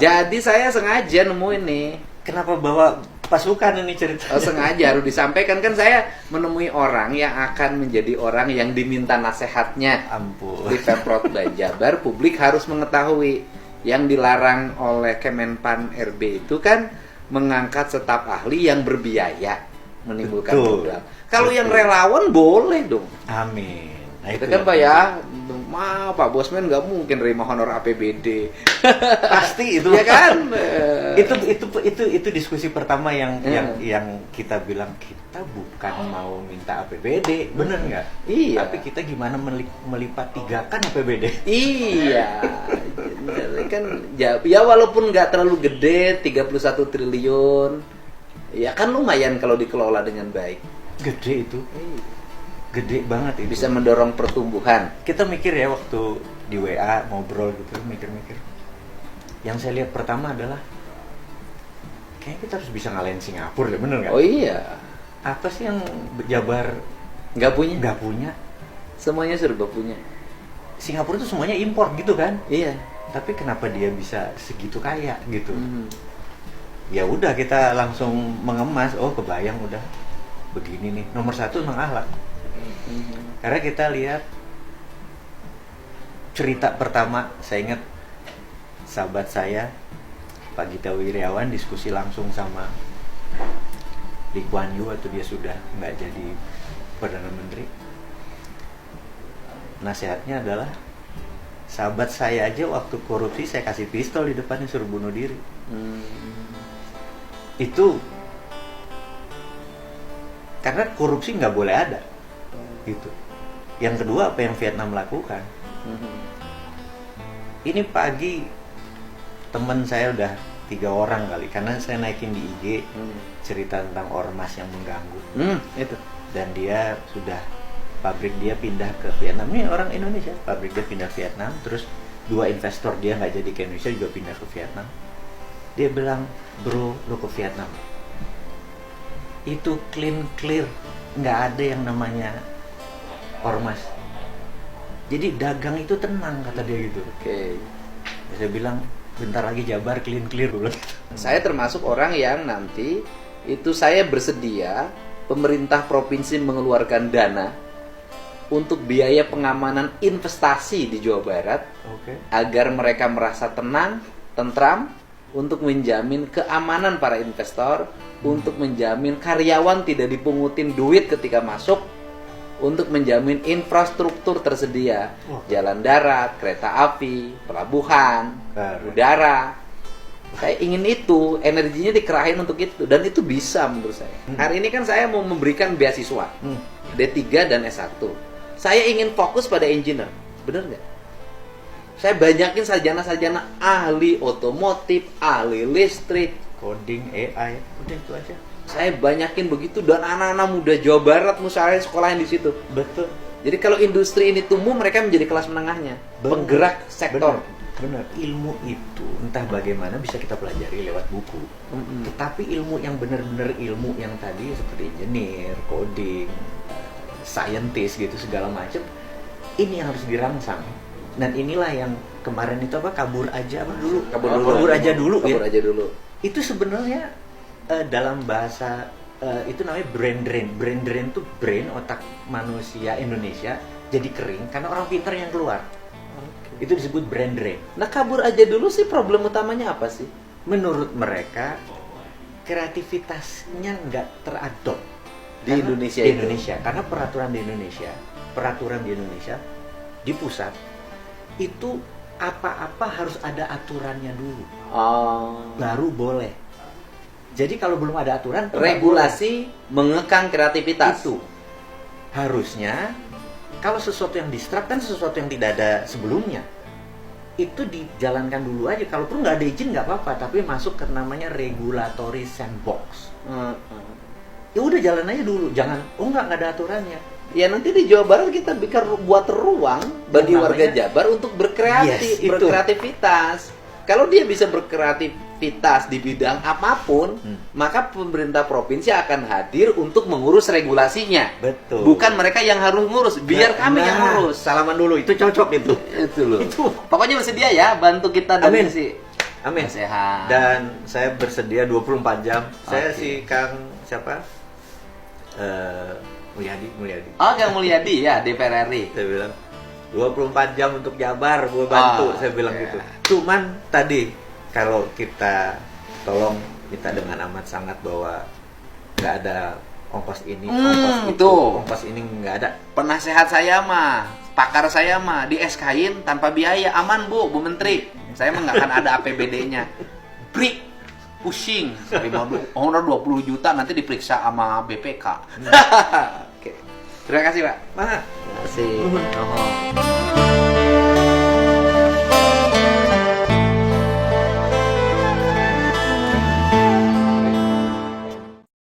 Jadi saya sengaja nemuin nih. Kenapa bawa pasukan ini cerita? Sengaja harus disampaikan, kan saya menemui orang yang akan menjadi orang yang diminta nasihatnya. Ampun. Di Pemprov Jabar, publik harus mengetahui yang dilarang oleh Kemenpan RB itu kan mengangkat staf ahli yang berbiaya, menimbulkan modal. Kalau yang relawan boleh dong. Amin. Nah, Itu kan Pak ya, Pak Bosman nggak mungkin terima honor APBD. Pasti itu. Ya kan? Itu diskusi pertama yang kita bilang kita bukan mau minta APBD, bener nggak? Iya. Tapi kita gimana melipat tigakan APBD? Iya. Kan ya walaupun nggak terlalu gede, 31 triliun. Ya kan lumayan kalau dikelola dengan baik. Gede itu. Gede banget itu. Bisa mendorong pertumbuhan. Kita mikir ya waktu di WA ngobrol gitu, mikir-mikir. Yang saya lihat pertama adalah kayaknya kita harus bisa ngalahin Singapura deh, bener nggak? Oh iya. Apa sih yang Jabar Nggak punya? nggak punya? Semuanya serba punya. Singapura itu semuanya impor gitu kan? Iya. Tapi kenapa dia bisa segitu kaya gitu? Ya udah kita langsung mengemas. Oh kebayang udah begini nih. Nomor satu memang akhlak. Karena kita lihat cerita pertama, saya ingat sahabat saya Pak Gita Wirjawan diskusi langsung sama Lee Kuan Yew waktu dia sudah nggak jadi Perdana Menteri. Nasihatnya adalah sahabat saya aja waktu korupsi saya kasih pistol di depannya suruh bunuh diri. Itu karena korupsi nggak boleh ada gitu. Yang kedua, apa yang Vietnam lakukan? Ini pagi teman saya udah 3 orang kali, karena saya naikin di IG cerita tentang ormas yang mengganggu. Itu. Dan dia sudah pabrik dia pindah ke Vietnam. Ini orang Indonesia, pabrik dia pindah ke Vietnam, terus 2 investor dia nggak jadi ke Indonesia juga pindah ke Vietnam. Dia bilang, bro, lo ke Vietnam itu clear, nggak ada yang namanya ormas. Jadi dagang itu tenang, kata dia gitu. Oke. Saya bilang bentar lagi Jabar clear dulu. Saya termasuk orang yang nanti itu saya bersedia pemerintah provinsi mengeluarkan dana untuk biaya pengamanan investasi di Jawa Barat, agar mereka merasa tenang, tentram, untuk menjamin keamanan para investor, untuk menjamin karyawan tidak dipungutin duit ketika masuk, untuk menjamin infrastruktur tersedia, jalan darat, kereta api, pelabuhan, udara. Saya ingin itu, energinya dikerahin untuk itu, dan itu bisa menurut saya. Hari ini kan saya mau memberikan beasiswa D3 dan S1. Saya ingin fokus pada engineer, bener nggak? Saya banyakin sarjana-sarjana ahli otomotif, ahli listrik, coding, AI, udah itu aja. Saya banyakin begitu, dan anak-anak muda Jawa Barat misalnya sekolahin di situ. Betul. Jadi kalau industri ini tumbuh, mereka menjadi kelas menengahnya, penggerak sektor. Benar. Ilmu itu entah bagaimana bisa kita pelajari lewat buku. Tetapi ilmu yang benar-benar ilmu yang tadi seperti engineer, coding, scientist gitu segala macam, ini yang harus dirangsang. Dan inilah yang kemarin itu apa, kabur aja dulu. Kabur aja dulu. Itu sebenarnya dalam bahasa itu namanya brain drain. Brain drain itu brain, otak manusia Indonesia jadi kering karena orang pintar yang keluar. Itu disebut brain drain. Nah, kabur aja dulu sih problem utamanya apa sih? Menurut mereka kreativitasnya nggak teradop di Indonesia. Di Indonesia karena peraturan di Indonesia di pusat itu apa-apa harus ada aturannya dulu. Baru boleh. Jadi kalau belum ada aturan, regulasi mengekang kreativitas. Itu harusnya kalau sesuatu yang distrap kan sesuatu yang tidak ada sebelumnya, itu dijalankan dulu aja. Kalau perlu nggak ada izin nggak apa-apa, tapi masuk ke namanya regulatory sandbox. Ya udah jalan aja dulu, jangan nggak ada aturannya. Ya nanti di Jawa Barat kita buat ruang bagi warga Jabar untuk berkreativitas. Kalau dia bisa berkreativitas di bidang apapun, maka pemerintah provinsi akan hadir untuk mengurus regulasinya. Betul. Bukan mereka yang harus ngurus, biar kami yang ngurus. Salaman dulu, itu cocok itu. Itu loh. Pokoknya bersedia ya bantu kita dari sisi Amin. Sehat. Dan saya bersedia 24 jam. Saya Oke. si Kang siapa? Mulyadi. Oh, Kang Mulyadi ya, DPR RI. Saya bilang 24 jam untuk Jabar, gue bantu. Oh, Saya bilang iya. gitu. Cuman tadi kalau kita tolong minta dengan amat sangat bahwa nggak ada ongkos ini, ongkos itu. ongkos ini nggak ada. Penasehat saya mah, pakar saya mah di SK-in tanpa biaya, aman Bu Menteri. Saya mah nggak akan ada APBD-nya. Brik, pusing. Honor 20 juta nanti diperiksa sama BPK. Oke. Terima kasih Pak. Mana? Terima kasih.